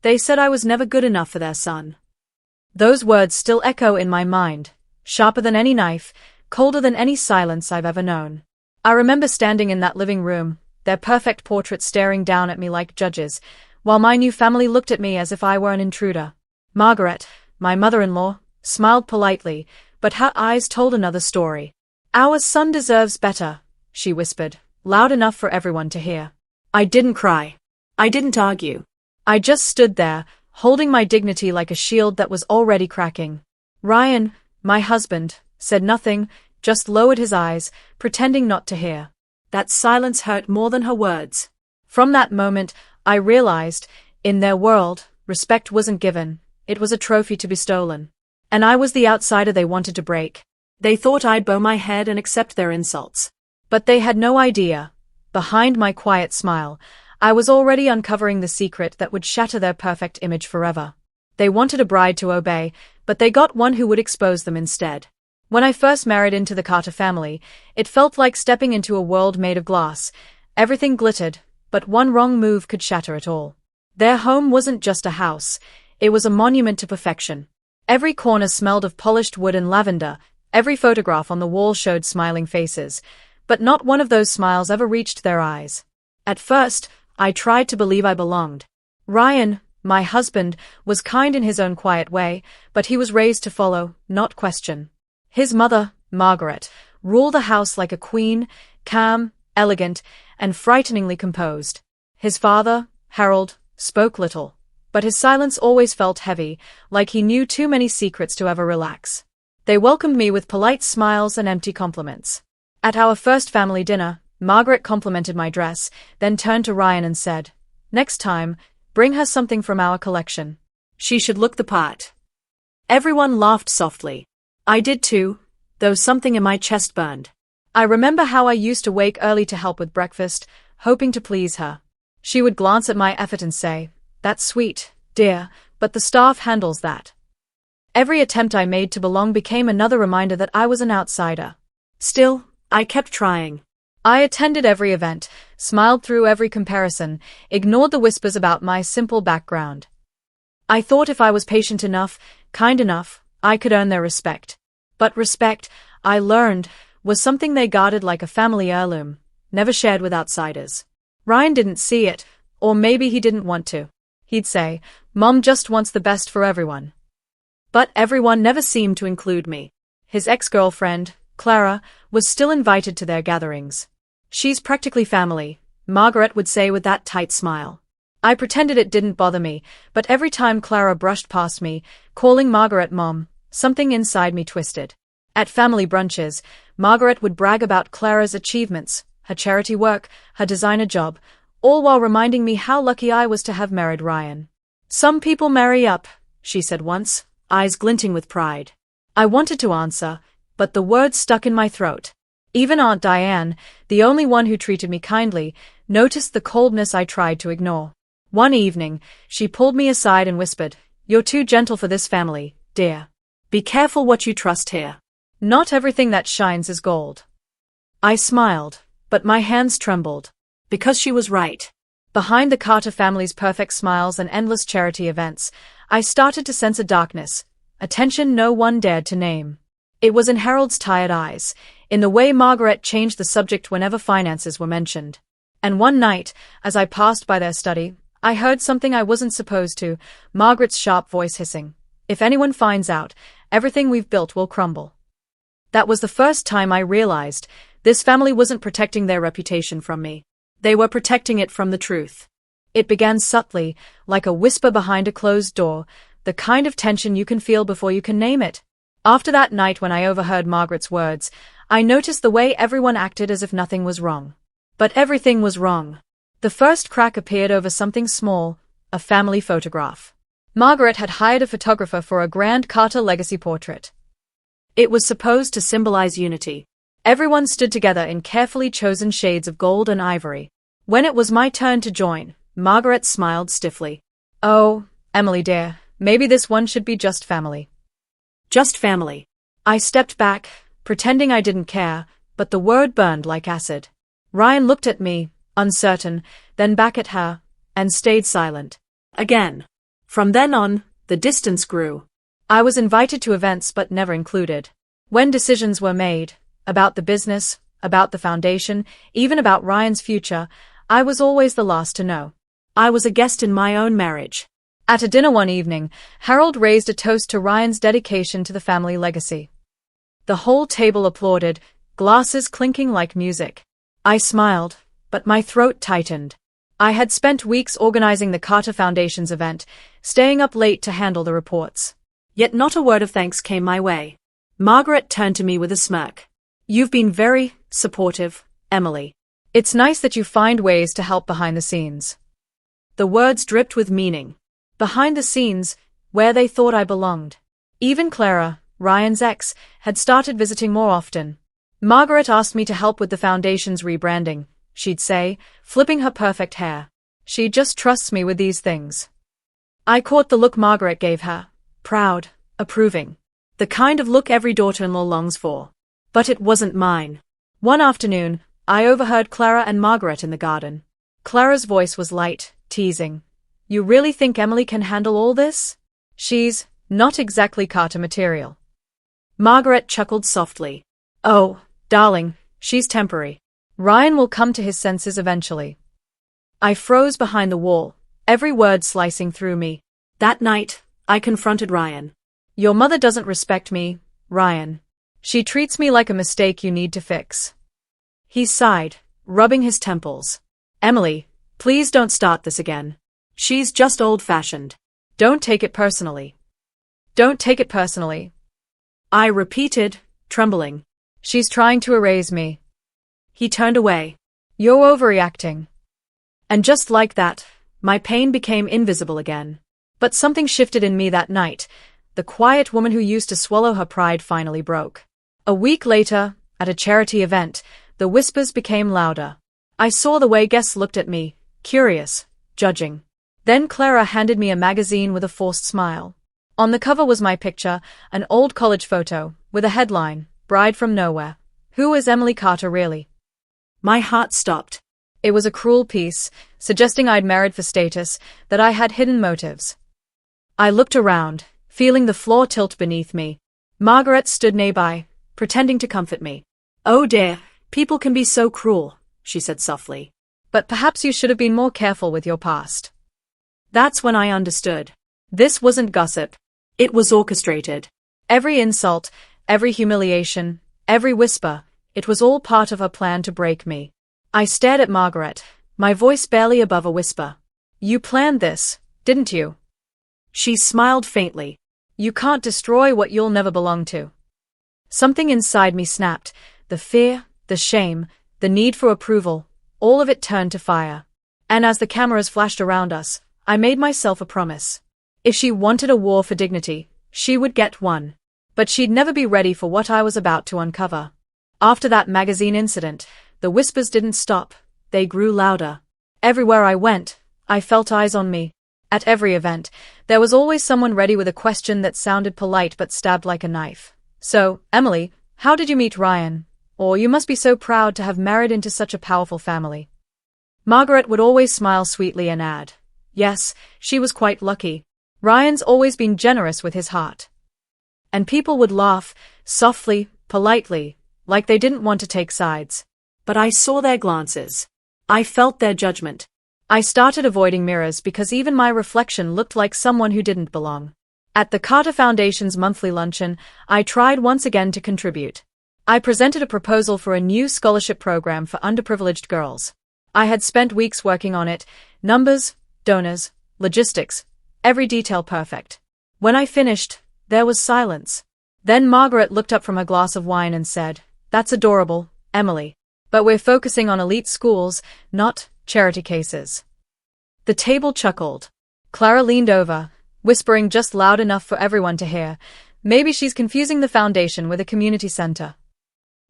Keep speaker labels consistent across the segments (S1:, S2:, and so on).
S1: They said I was never good enough for their son. Those words still echo in my mind, sharper than any knife, colder than any silence I've ever known. I remember standing in that living room, their perfect portraits staring down at me like judges, while my new family looked at me as if I were an intruder. Margaret, my mother-in-law, smiled politely, but her eyes told another story. "Our son deserves better," she whispered, loud enough for everyone to hear. I didn't cry. I didn't argue. I just stood there, holding my dignity like a shield that was already cracking. Ryan, my husband, said nothing, just lowered his eyes, pretending not to hear. That silence hurt more than her words. From that moment, I realized, in their world, respect wasn't given, it was a trophy to be stolen. And I was the outsider they wanted to break. They thought I'd bow my head and accept their insults. But they had no idea. Behind my quiet smile, I was already uncovering the secret that would shatter their perfect image forever. They wanted a bride to obey, but they got one who would expose them instead. When I first married into the Carter family, it felt like stepping into a world made of glass. Everything glittered, but one wrong move could shatter it all. Their home wasn't just a house, it was a monument to perfection. Every corner smelled of polished wood and lavender, every photograph on the wall showed smiling faces, but not one of those smiles ever reached their eyes. At first, I tried to believe I belonged. Ryan, my husband, was kind in his own quiet way, but he was raised to follow, not question. His mother, Margaret, ruled the house like a queen, calm, elegant, and frighteningly composed. His father, Harold, spoke little, but his silence always felt heavy, like he knew too many secrets to ever relax. They welcomed me with polite smiles and empty compliments. At our first family dinner, Margaret complimented my dress, then turned to Ryan and said, "Next time, bring her something from our collection. She should look the part." Everyone laughed softly. I did too, though something in my chest burned. I remember how I used to wake early to help with breakfast, hoping to please her. She would glance at my effort and say, "That's sweet, dear, but the staff handles that." Every attempt I made to belong became another reminder that I was an outsider. Still, I kept trying. I attended every event, smiled through every comparison, ignored the whispers about my simple background. I thought if I was patient enough, kind enough, I could earn their respect. But respect, I learned, was something they guarded like a family heirloom, never shared with outsiders. Ryan didn't see it, or maybe he didn't want to. He'd say, "Mom just wants the best for everyone." But everyone never seemed to include me. His ex-girlfriend, Clara, was still invited to their gatherings. "She's practically family," Margaret would say with that tight smile. I pretended it didn't bother me, but every time Clara brushed past me, calling Margaret Mom, something inside me twisted. At family brunches, Margaret would brag about Clara's achievements, her charity work, her designer job, all while reminding me how lucky I was to have married Ryan. "Some people marry up," she said once, eyes glinting with pride. I wanted to answer, but the words stuck in my throat. Even Aunt Diane, the only one who treated me kindly, noticed the coldness I tried to ignore. One evening, she pulled me aside and whispered, "You're too gentle for this family, dear. Be careful what you trust here. Not everything that shines is gold." I smiled, but my hands trembled. Because she was right. Behind the Carter family's perfect smiles and endless charity events, I started to sense a darkness, a tension no one dared to name. It was in Harold's tired eyes, in the way Margaret changed the subject whenever finances were mentioned. And one night, as I passed by their study, I heard something I wasn't supposed to, Margaret's sharp voice hissing, "If anyone finds out, everything we've built will crumble." That was the first time I realized this family wasn't protecting their reputation from me. They were protecting it from the truth. It began subtly, like a whisper behind a closed door, the kind of tension you can feel before you can name it. After that night when I overheard Margaret's words, I noticed the way everyone acted as if nothing was wrong. But everything was wrong. The first crack appeared over something small, a family photograph. Margaret had hired a photographer for a grand Carter legacy portrait. It was supposed to symbolize unity. Everyone stood together in carefully chosen shades of gold and ivory. When it was my turn to join, Margaret smiled stiffly. "Oh, Emily dear, maybe this one should be just family." Just family. I stepped back, pretending I didn't care, but the word burned like acid. Ryan looked at me, uncertain, then back at her, and stayed silent. Again.
S2: From then on, the distance grew.
S1: I was invited to events but never included. When decisions were made, about the business, about the foundation, even about Ryan's future, I was always the last to know.
S2: I was a guest in my own marriage.
S1: At a dinner one evening, Harold raised a toast to Ryan's dedication to the family legacy. The whole table applauded, glasses clinking like music. I smiled, but my throat tightened. I had spent weeks organizing the Carter Foundation's event, staying up late to handle the reports.
S2: Yet not a word of thanks came my way. Margaret turned to me with a smirk. "You've been very supportive, Emily.
S1: It's nice that you find ways to help behind the scenes."
S2: The words dripped with meaning.
S1: Behind the scenes, where they thought I belonged. Even Clara, Ryan's ex, had started visiting more often. "Margaret asked me to help with the foundation's rebranding," she'd say, flipping her perfect hair. "She just trusts me with these things." I caught the look Margaret gave her. Proud, approving. The kind of look every daughter-in-law longs for. But it wasn't mine. One afternoon, I overheard Clara and Margaret in the garden. Clara's voice was light, teasing. "You really think Emily can handle all this? She's not exactly Carter material." Margaret chuckled softly. "Oh, darling, she's temporary. Ryan will come to his senses eventually." I froze behind the wall, every word slicing through me. That night, I confronted Ryan. "Your mother doesn't respect me, Ryan. She treats me like a mistake you need to fix." He sighed, rubbing his temples. "Emily, please don't start this again. She's just old-fashioned. Don't take it personally." "Don't take it personally," I repeated, trembling. "She's trying to erase me." He turned away. "You're overreacting." And just like that, my pain became invisible again. But something shifted in me that night. The quiet woman who used to swallow her pride finally broke. A week later, at a charity event, the whispers became louder. I saw the way guests looked at me, curious, judging. Then Clara handed me a magazine with a forced smile. On the cover was my picture, an old college photo, with a headline, "Bride from Nowhere. Who is Emily Carter really?" My heart stopped. It was a cruel piece, suggesting I'd married for status, that I had hidden motives. I looked around, feeling the floor tilt beneath me. Margaret stood nearby, pretending to comfort me. "Oh dear, people can be so cruel," she said softly. "But perhaps you should have been more careful with your past." That's when I understood. This wasn't gossip. It was orchestrated. Every insult, every humiliation, every whisper, it was all part of her plan to break me. I stared at Margaret, my voice barely above a whisper. "You planned this, didn't you?" She smiled faintly. "You can't destroy what you'll never belong to." Something inside me snapped. The fear, the shame, the need for approval, all of it turned to fire. And as the cameras flashed around us, I made myself a promise. If she wanted a war for dignity, she would get one. But she'd never be ready for what I was about to uncover. After that magazine incident, the whispers didn't stop, they grew louder. Everywhere I went, I felt eyes on me. At every event, there was always someone ready with a question that sounded polite but stabbed like a knife. "So, Emily, how did you meet Ryan? Or you must be so proud to have married into such a powerful family." Margaret would always smile sweetly and add, "Yes, she was quite lucky. Ryan's always been generous with his heart." And people would laugh, softly, politely, like they didn't want to take sides. But I saw their glances. I felt their judgment. I started avoiding mirrors because even my reflection looked like someone who didn't belong. At the Carter Foundation's monthly luncheon, I tried once again to contribute. I presented a proposal for a new scholarship program for underprivileged girls. I had spent weeks working on it, numbers, donors, logistics, every detail perfect. When I finished, there was silence. Then Margaret looked up from her glass of wine and said, "That's adorable, Emily. But we're focusing on elite schools, not charity cases." The table chuckled. Clara leaned over, whispering just loud enough for everyone to hear, "Maybe she's confusing the foundation with a community center."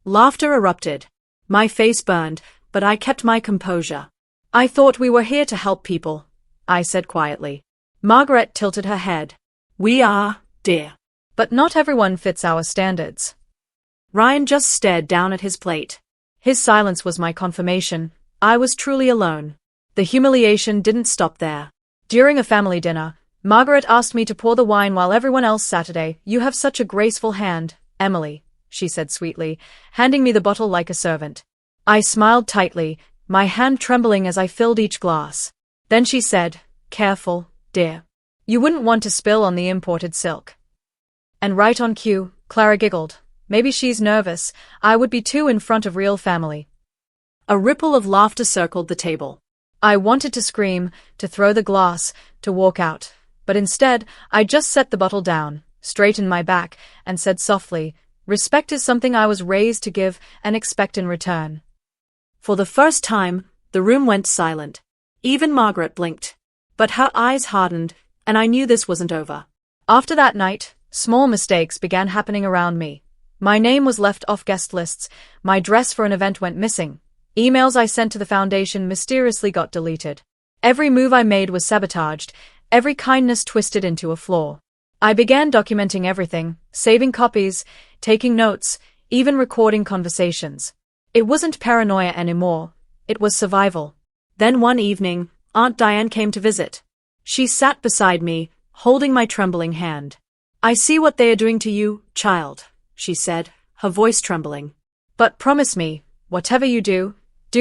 S1: Laughter erupted. My face burned, but I kept my composure. "I thought we were here to help people," I said quietly. Margaret tilted her head. "We are, dear. But not everyone fits our standards." Ryan just stared down at his plate. His silence was my confirmation. I was truly alone. The humiliation didn't stop there. During a family dinner, Margaret asked me to pour the wine while everyone else Saturday. You have such a graceful hand, Emily, she said sweetly, handing me the bottle like a servant. I smiled tightly, my hand trembling as I filled each glass. Then she said, "Careful, dear. You wouldn't want to spill on the imported silk." And right on cue, Clara giggled. Maybe she's nervous, I would be too in front of real family.
S2: A ripple of laughter circled the table.
S1: I wanted to scream, to throw the glass, to walk out. But instead, I just set the bottle down, straightened my back, and said softly, "Respect is something I was raised to give and expect in return."
S2: For the first time, the room went silent. Even Margaret blinked. But her eyes hardened, and I knew this wasn't over.
S1: After that night, small mistakes began happening around me. My name was left off guest lists, my dress for an event went missing. Emails I sent to the foundation mysteriously got deleted. Every move I made was sabotaged, every kindness twisted into a flaw. I began documenting everything, saving copies, taking notes, even recording conversations. It wasn't paranoia anymore, it was survival.
S2: Then one evening, Aunt Diane came to visit. She sat beside me, holding my trembling hand. "I see what they are doing to you, child," she said, her voice trembling.
S1: "But promise me, whatever you do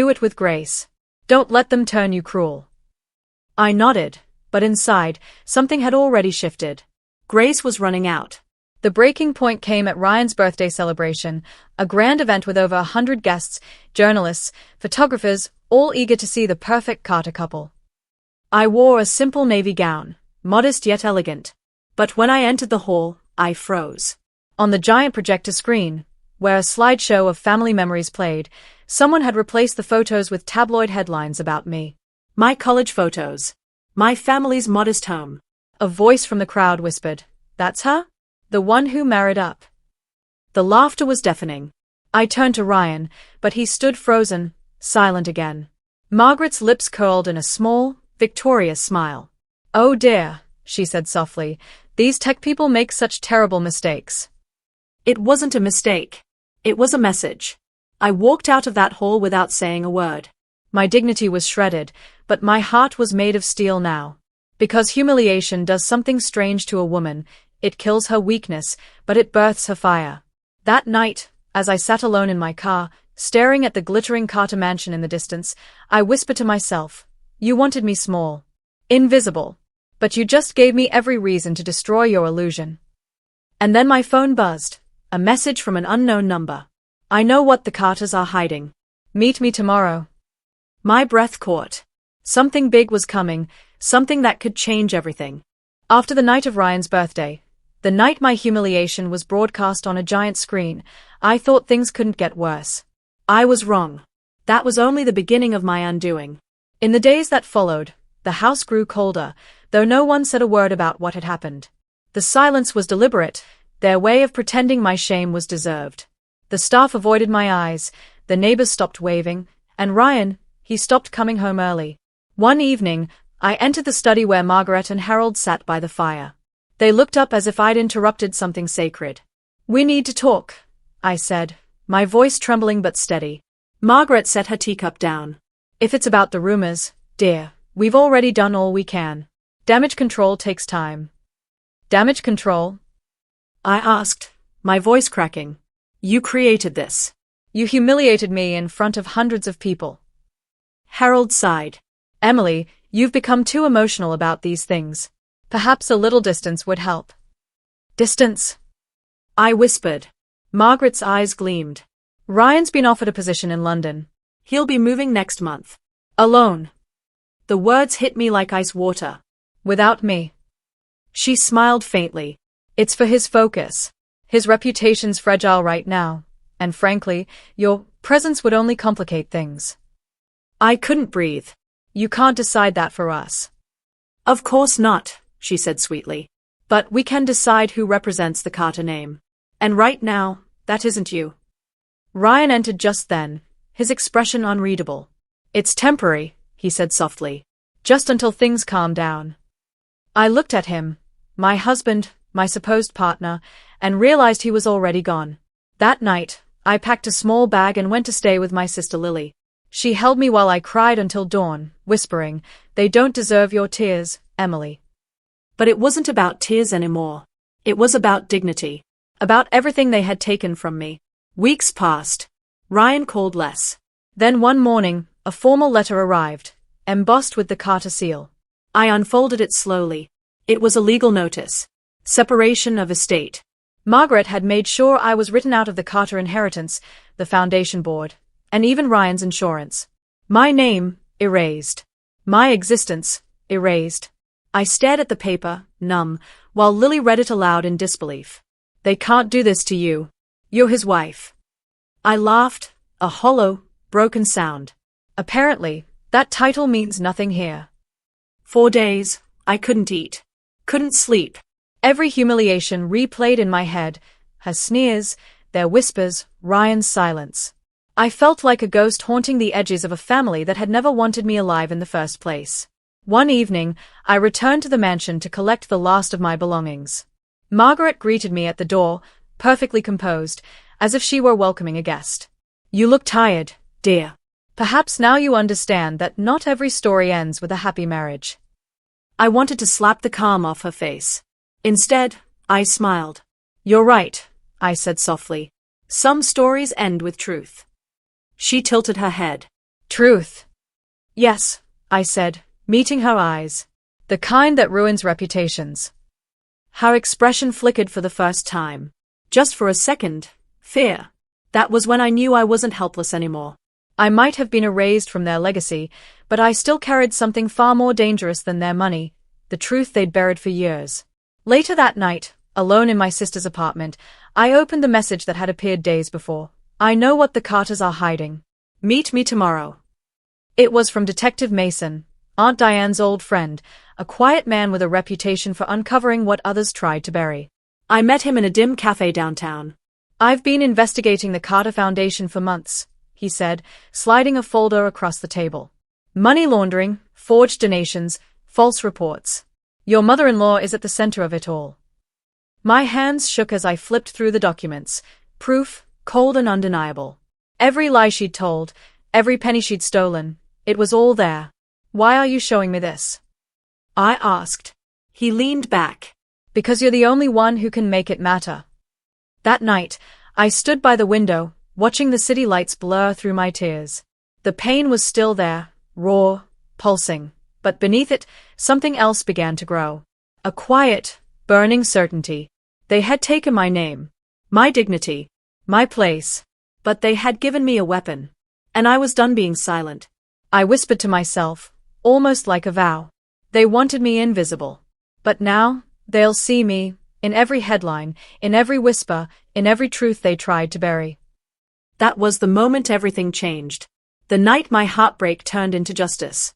S1: it with grace. Don't let them turn you cruel." I nodded, but inside, something had already shifted.
S2: Grace was running out.
S1: The breaking point came at Ryan's birthday celebration, a grand event with over 100 guests, journalists, photographers, all eager to see the perfect Carter couple. I wore a simple navy gown, modest yet elegant. But when I entered the hall, I froze. On the giant projector screen, where a slideshow of family memories played, someone had replaced the photos with tabloid headlines about me.
S2: My college photos. My family's modest home.
S1: A voice from the crowd whispered, "That's her? The one who married up." The laughter was deafening. I turned to Ryan, but he stood frozen, silent again. Margaret's lips curled in a small, victorious smile. "Oh dear," she said softly, "these tech people make such terrible mistakes."
S2: It wasn't a mistake. It was a message. I walked out of that hall without saying a word.
S1: My dignity was shredded, but my heart was made of steel now. Because humiliation does something strange to a woman, it kills her weakness, but it births her fire. That night, as I sat alone in my car, staring at the glittering Carter mansion in the distance, I whispered to myself, "You wanted me small, invisible, but you just gave me every reason to destroy your illusion." And then my phone buzzed, a message from an unknown number. "I know what the Carters are hiding. Meet me tomorrow." My breath caught. Something big was coming, something that could change everything. After the night of Ryan's birthday, the night my humiliation was broadcast on a giant screen, I thought things couldn't get worse. I was wrong. That was only the beginning of my undoing. In the days that followed, the house grew colder, though no one said a word about what had happened. The silence was deliberate, their way of pretending my shame was deserved. The staff avoided my eyes, the neighbors stopped waving, and Ryan, he stopped coming home early. One evening, I entered the study where Margaret and Harold sat by the fire. They looked up as if I'd interrupted something sacred. "We need to talk," I said, my voice trembling but steady. Margaret set her teacup down. "If it's about the rumors, dear, we've already done all we can. Damage control takes time." "Damage control?" I asked, my voice cracking. "You created this. You humiliated me in front of hundreds of people." Harold sighed. "Emily, you've become too emotional about these things. Perhaps a little distance would help." "Distance?" I whispered. Margaret's eyes gleamed. "Ryan's been offered a position in London. He'll be moving next month. Alone." The words hit me like ice water. "Without me." She smiled faintly. "It's for his focus. His reputation's fragile right now, and frankly, your presence would only complicate things." I couldn't breathe. "You can't decide that for us." "Of course not," she said sweetly. "But we can decide who represents the Carter name. And right now, that isn't you." Ryan entered just then, his expression unreadable. "It's temporary," he said softly. "Just until things calm down." I looked at him, my husband, my supposed partner, and realized he was already gone. That night, I packed a small bag and went to stay with my sister Lily. She held me while I cried until dawn, whispering, "They don't deserve your tears, Emily."
S2: But it wasn't about tears anymore. It was about dignity. About everything they had taken from me. Weeks passed. Ryan called less.
S1: Then one morning, a formal letter arrived, embossed with the Carter seal.
S2: I unfolded it slowly. It was a legal notice. Separation of estate.
S1: Margaret had made sure I was written out of the Carter inheritance, the foundation board, and even Ryan's insurance. My name, erased. My existence, erased. I stared at the paper, numb, while Lily read it aloud in disbelief. They can't do this to you. You're his wife.
S2: I laughed, a hollow, broken sound.
S1: Apparently, that title means nothing here.
S2: 4 days, I couldn't eat. Couldn't sleep.
S1: Every humiliation replayed in my head, her sneers, their whispers, Ryan's silence. I felt like a ghost haunting the edges of a family that had never wanted me alive in the first place. One evening, I returned to the mansion to collect the last of my belongings. Margaret greeted me at the door, perfectly composed, as if she were welcoming a guest.
S2: You look tired, dear.
S1: Perhaps now you understand that not every story ends with a happy marriage.
S2: I wanted to slap the calm off her face. Instead, I smiled.
S1: You're right, I said softly.
S2: Some stories end with truth. She tilted her head.
S1: Truth? Yes, I said, meeting her eyes. The kind that ruins reputations.
S2: Her expression flickered for the first time. Just for a second, fear. That was when I knew I wasn't helpless anymore.
S1: I might have been erased from their legacy, but I still carried something far more dangerous than their money, the truth they'd buried for years. Later that night, alone in my sister's apartment, I opened the message that had appeared days before. I know what the Carters are hiding. Meet me tomorrow. It was from Detective Mason, Aunt Diane's old friend, a quiet man with a reputation for uncovering what others tried to bury.
S2: I met him in a dim cafe downtown.
S1: I've been investigating the Carter Foundation for months, he said, sliding a folder across the table. Money laundering, forged donations, false reports. Your mother-in-law is at the center of it all. My hands shook as I flipped through the documents, proof, cold and undeniable. Every lie she'd told, every penny she'd stolen, it was all there. Why are you showing me this?
S2: I asked. He leaned back.
S1: Because you're the only one who can make it matter. That night, I stood by the window, watching the city lights blur through my tears. The pain was still there, raw, pulsing, but beneath it, something else began to grow. A quiet, burning certainty. They had taken my name, my dignity, my place, but they had given me a weapon. And I was done being silent. I whispered to myself, almost like a vow. They wanted me invisible. But now, they'll see me, in every headline, in every whisper, in every truth they tried to bury.
S2: That was the moment everything changed. The night my heartbreak turned into justice.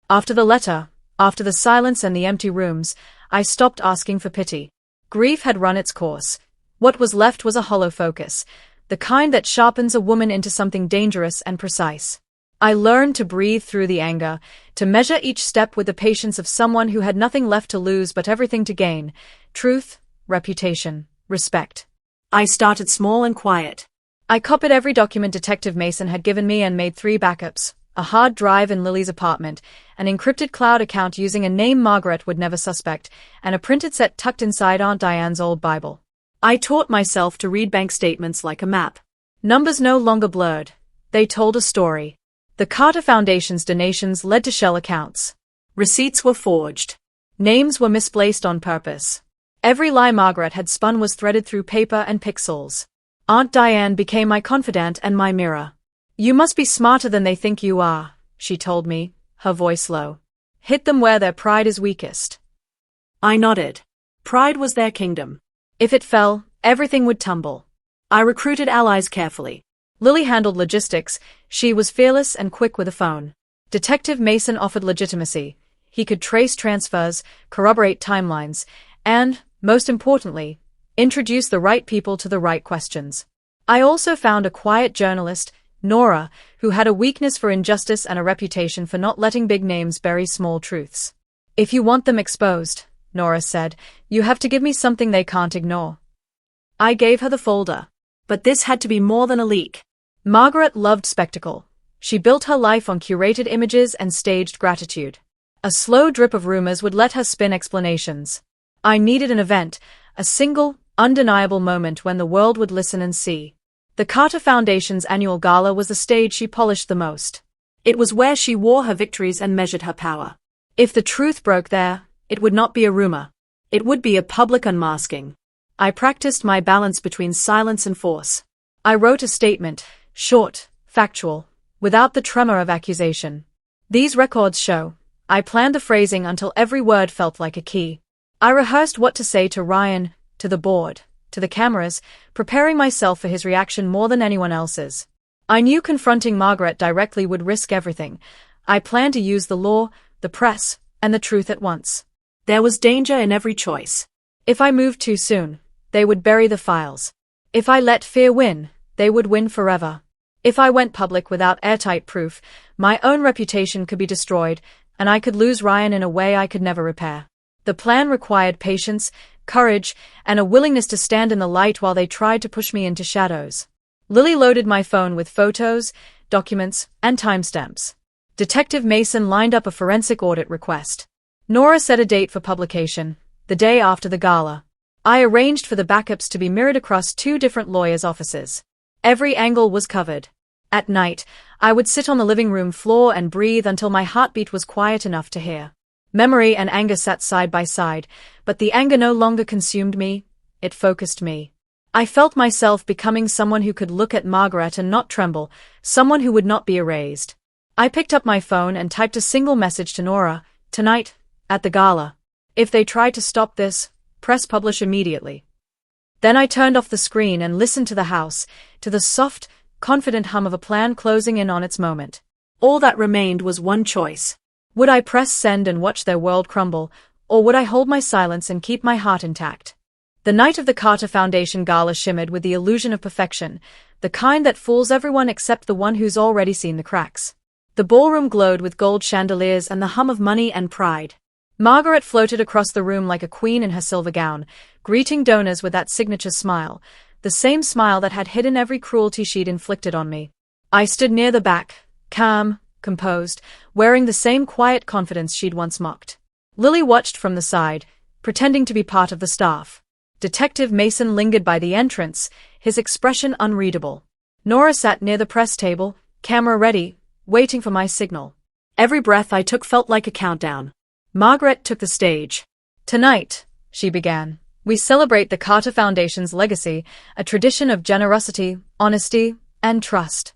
S1: After the letter, after the silence and the empty rooms, I stopped asking for pity. Grief had run its course. What was left was a hollow focus, the kind that sharpens a woman into something dangerous and precise. I learned to breathe through the anger, to measure each step with the patience of someone who had nothing left to lose but everything to gain: truth, reputation, respect.
S2: I started small and quiet.
S1: I copied every document Detective Mason had given me and made 3 backups: a hard drive in Lily's apartment, an encrypted cloud account using a name Margaret would never suspect, and a printed set tucked inside Aunt Diane's old Bible.
S2: I taught myself to read bank statements like a map.
S1: Numbers no longer blurred. They told a story. The Carter Foundation's donations led to shell accounts.
S2: Receipts were forged.
S1: Names were misplaced on purpose. Every lie Margaret had spun was threaded through paper and pixels. Aunt Diane became my confidant and my mirror. You must be smarter than they think you are, she told me, her voice low. Hit them where their pride is weakest.
S2: I nodded. Pride was their kingdom.
S1: If it fell, everything would tumble.
S2: I recruited allies carefully.
S1: Lily handled logistics. She was fearless and quick with a phone. Detective Mason offered legitimacy. He could trace transfers, corroborate timelines, and, most importantly, introduce the right people to the right questions. I also found a quiet journalist, Nora, who had a weakness for injustice and a reputation for not letting big names bury small truths. If you want them exposed, Nora said, you have to give me something they can't ignore. I gave her the folder.
S2: But this had to be more than a leak.
S1: Margaret loved spectacle. She built her life on curated images and staged gratitude. A slow drip of rumors would let her spin explanations. I needed an event, a single, undeniable moment when the world would listen and see. The Carter Foundation's annual gala was the stage she polished the most.
S2: It was where she wore her victories and measured her power.
S1: If the truth broke there, it would not be a rumor.
S2: It would be a public unmasking.
S1: I practiced my balance between silence and force. I wrote a statement, short, factual, without the tremor of accusation. These records show. I planned the phrasing until every word felt like a key. I rehearsed what to say to Ryan, to the board, to the cameras, preparing myself for his reaction more than anyone else's. I knew confronting Margaret directly would risk everything. I planned to use the law, the press, and the truth at once.
S2: There was danger in every choice.
S1: If I moved too soon, they would bury the files. If I let fear win, they would win forever. If I went public without airtight proof, my own reputation could be destroyed, and I could lose Ryan in a way I could never repair. The plan required patience, courage, and a willingness to stand in the light while they tried to push me into shadows. Lily loaded my phone with photos, documents, and timestamps. Detective Mason lined up a forensic audit request. Nora set a date for publication, the day after the gala. I arranged for the backups to be mirrored across 2 different lawyers' offices. Every angle was covered. At night, I would sit on the living room floor and breathe until my heartbeat was quiet enough to hear. Memory and anger sat side by side, but the anger no longer consumed me, it focused me. I felt myself becoming someone who could look at Margaret and not tremble, someone who would not be erased. I picked up my phone and typed a single message to Nora, tonight, at the gala. If they try to stop this, press publish immediately. Then I turned off the screen and listened to the house, to the soft, confident hum of a plan closing in on its moment.
S2: All that remained was one choice.
S1: Would I press send and watch their world crumble, or would I hold my silence and keep my heart intact? The night of the Carter Foundation gala shimmered with the illusion of perfection, the kind that fools everyone except the one who's already seen the cracks. The ballroom glowed with gold chandeliers and the hum of money and pride. Margaret floated across the room like a queen in her silver gown, greeting donors with that signature smile, the same smile that had hidden every cruelty she'd inflicted on me. I stood near the back, calm, composed, wearing the same quiet confidence she'd once mocked. Lily watched from the side, pretending to be part of the staff. Detective Mason lingered by the entrance, his expression unreadable. Nora sat near the press table, camera ready, waiting for my signal.
S2: Every breath I took felt like a countdown.
S1: Margaret took the stage. Tonight, she began, we celebrate the Carter Foundation's legacy, a tradition of generosity, honesty, and trust.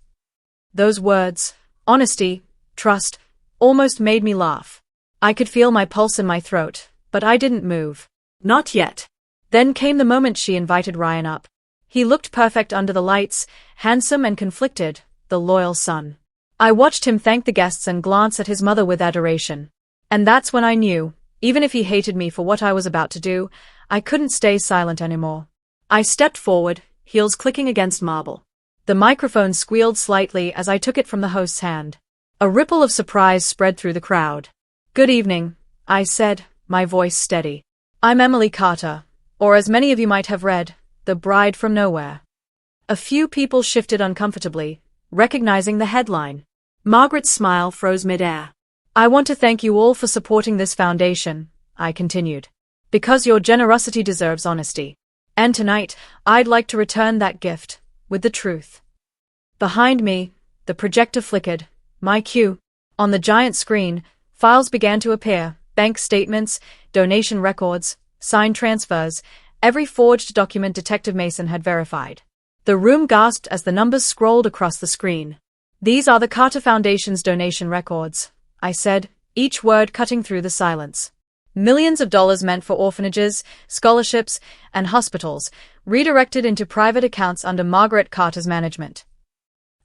S1: Those words, honesty, trust, almost made me laugh. I could feel my pulse in my throat, but I didn't move.
S2: Not yet.
S1: Then came the moment she invited Ryan up. He looked perfect under the lights, handsome and conflicted, the loyal son. I watched him thank the guests and glance at his mother with adoration. And that's when I knew, even if he hated me for what I was about to do, I couldn't stay silent anymore.
S2: I stepped forward, heels clicking against marble.
S1: The microphone squealed slightly as I took it from the host's hand. A ripple of surprise spread through the crowd. Good evening, I said, my voice steady. I'm Emily Carter, or as many of you might have read, The Bride from Nowhere. A few people shifted uncomfortably, recognizing the headline.
S2: Margaret's smile froze midair.
S1: I want to thank you all for supporting this foundation, I continued. Because your generosity deserves honesty. And tonight, I'd like to return that gift, with the truth. Behind me, the projector flickered, my cue. On the giant screen, files began to appear, bank statements, donation records, signed transfers, every forged document Detective Mason had verified. The room gasped as the numbers scrolled across the screen. These are the Carter Foundation's donation records, I said, each word cutting through the silence. Millions of dollars meant for orphanages, scholarships, and hospitals, redirected into private accounts under Margaret Carter's management.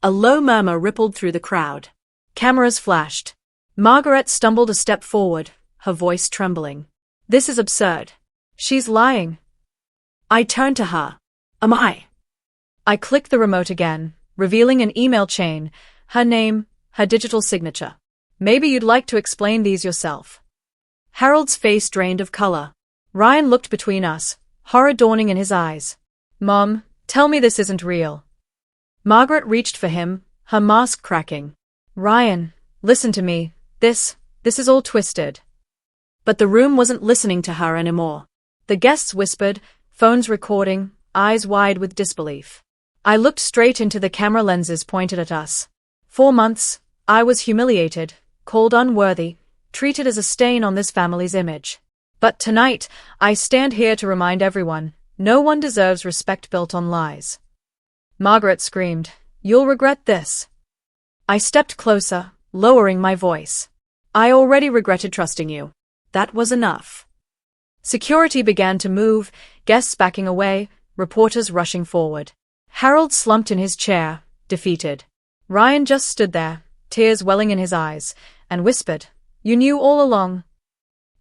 S2: A low murmur rippled through the crowd.
S1: Cameras flashed. Margaret stumbled a step forward, her voice trembling. This is absurd. She's lying.
S2: I turned to her. Am I?
S1: I clicked the remote again, revealing an email chain, her name, her digital signature. Maybe you'd like to explain these yourself. Harold's face drained of color. Ryan looked between us, horror dawning in his eyes. Mom, tell me this isn't real. Margaret reached for him, her mask cracking. Ryan, listen to me. This is all twisted.
S2: But the room wasn't listening to her anymore.
S1: The guests whispered, phones recording, eyes wide with disbelief. I looked straight into the camera lenses pointed at us. 4 months, I was humiliated, called unworthy, treated as a stain on this family's image. But tonight, I stand here to remind everyone, no one deserves respect built on lies. Margaret screamed, "You'll regret this." I stepped closer, lowering my voice. "I already regretted trusting you. That was enough." Security began to move, guests backing away, reporters rushing forward. Harold slumped in his chair, defeated. Ryan just stood there, tears welling in his eyes, and whispered, "You knew all along."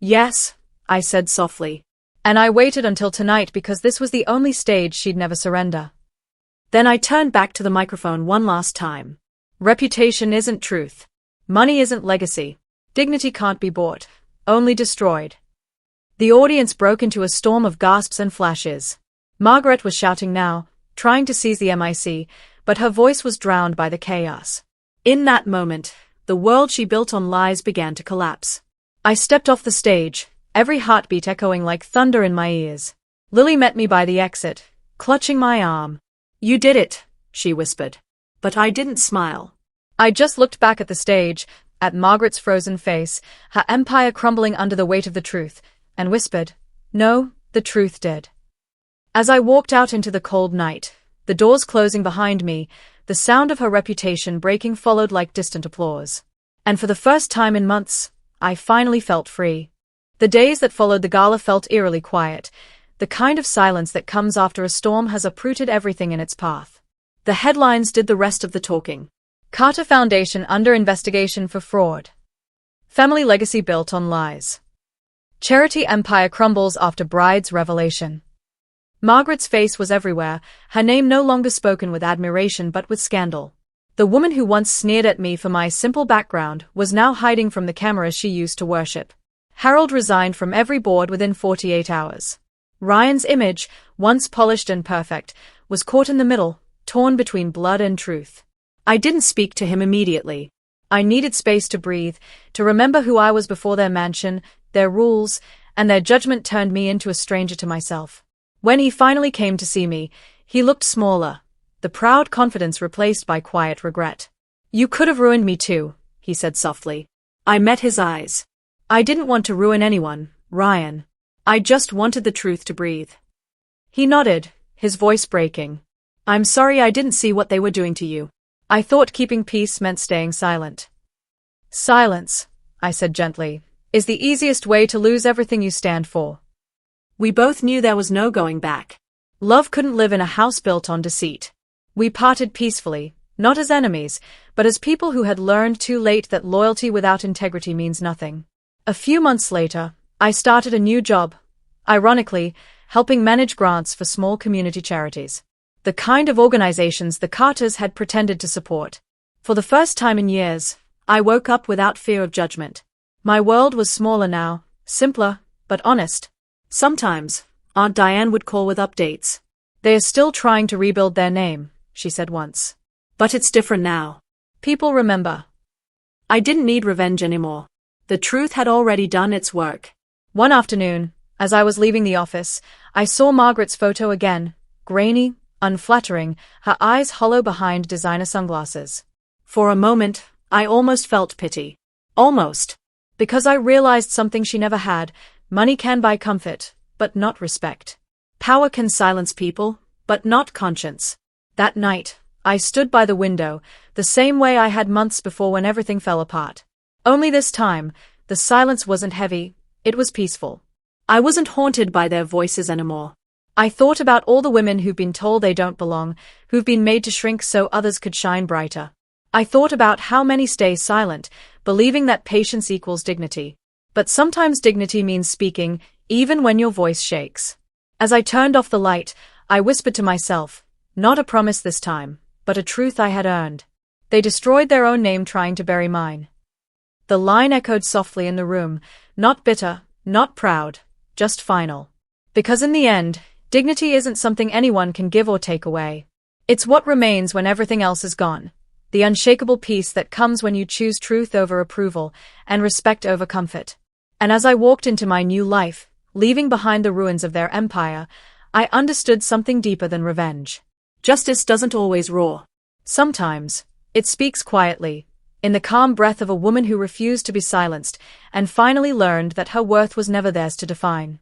S1: "Yes," I said softly. "And I waited until tonight because this was the only stage she'd never surrender." Then I turned back to the microphone one last time. Reputation isn't truth. Money isn't legacy. Dignity can't be bought, only destroyed. The audience broke into a storm of gasps and flashes. Margaret was shouting now, trying to seize the mic, but her voice was drowned by the chaos. In that moment, the world she built on lies began to collapse. I stepped off the stage, every heartbeat echoing like thunder in my ears. Lily met me by the exit, clutching my arm. "You did it," she whispered. But I didn't smile. I just looked back at the stage, at Margaret's frozen face, her empire crumbling under the weight of the truth, and whispered, "No, the truth did." As I walked out into the cold night, the doors closing behind me, the sound of her reputation breaking followed like distant applause. And for the first time in months, I finally felt free. The days that followed the gala felt eerily quiet, the kind of silence that comes after a storm has uprooted everything in its path. The headlines did the rest of the talking. Carter Foundation under investigation for fraud. Family legacy built on lies. Charity empire crumbles after bride's revelation. Margaret's face was everywhere, her name no longer spoken with admiration but with scandal. The woman who once sneered at me for my simple background was now hiding from the cameras she used to worship. Harold resigned from every board within 48 hours. Ryan's image, once polished and perfect, was caught in the middle, torn between blood and truth. I didn't speak to him immediately. I needed space to breathe, to remember who I was before their mansion, their rules, and their judgment turned me into a stranger to myself. When he finally came to see me, he looked smaller, the proud confidence replaced by quiet regret. "You could have ruined me too," he said softly. I met his eyes. "I didn't want to ruin anyone, Ryan. I just wanted the truth to breathe." He nodded, his voice breaking. "I'm sorry I didn't see what they were doing to you. I thought keeping peace meant staying silent." "Silence," I said gently, "is the easiest way to lose everything you stand for." We both knew there was no going back. Love couldn't live in a house built on deceit. We parted peacefully, not as enemies, but as people who had learned too late that loyalty without integrity means nothing. A few months later, I started a new job, ironically, helping manage grants for small community charities. The kind of organizations the Carters had pretended to support. For the first time in years, I woke up without fear of judgment. My world was smaller now, simpler, but honest. Sometimes, Aunt Diane would call with updates. "They are still trying to rebuild their name," she said once. "But it's different now. People remember." I didn't need revenge anymore. The truth had already done its work. One afternoon, as I was leaving the office, I saw Margaret's photo again, grainy, unflattering, her eyes hollow behind designer sunglasses. For a moment, I almost felt pity. Almost. Because I realized something she never had. Money can buy comfort, but not respect. Power can silence people, but not conscience. That night, I stood by the window, the same way I had months before when everything fell apart. Only this time, the silence wasn't heavy, it was peaceful. I wasn't haunted by their voices anymore. I thought about all the women who've been told they don't belong, who've been made to shrink so others could shine brighter. I thought about how many stay silent, believing that patience equals dignity. But sometimes dignity means speaking, even when your voice shakes. As I turned off the light, I whispered to myself, not a promise this time, but a truth I had earned. They destroyed their own name trying to bury mine. The line echoed softly in the room, not bitter, not proud, just final. Because in the end, dignity isn't something anyone can give or take away. It's what remains when everything else is gone. The unshakable peace that comes when you choose truth over approval and respect over comfort. And as I walked into my new life, leaving behind the ruins of their empire, I understood something deeper than revenge.
S2: Justice doesn't always roar.
S1: Sometimes, it speaks quietly, in the calm breath of a woman who refused to be silenced and finally learned that her worth was never theirs to define.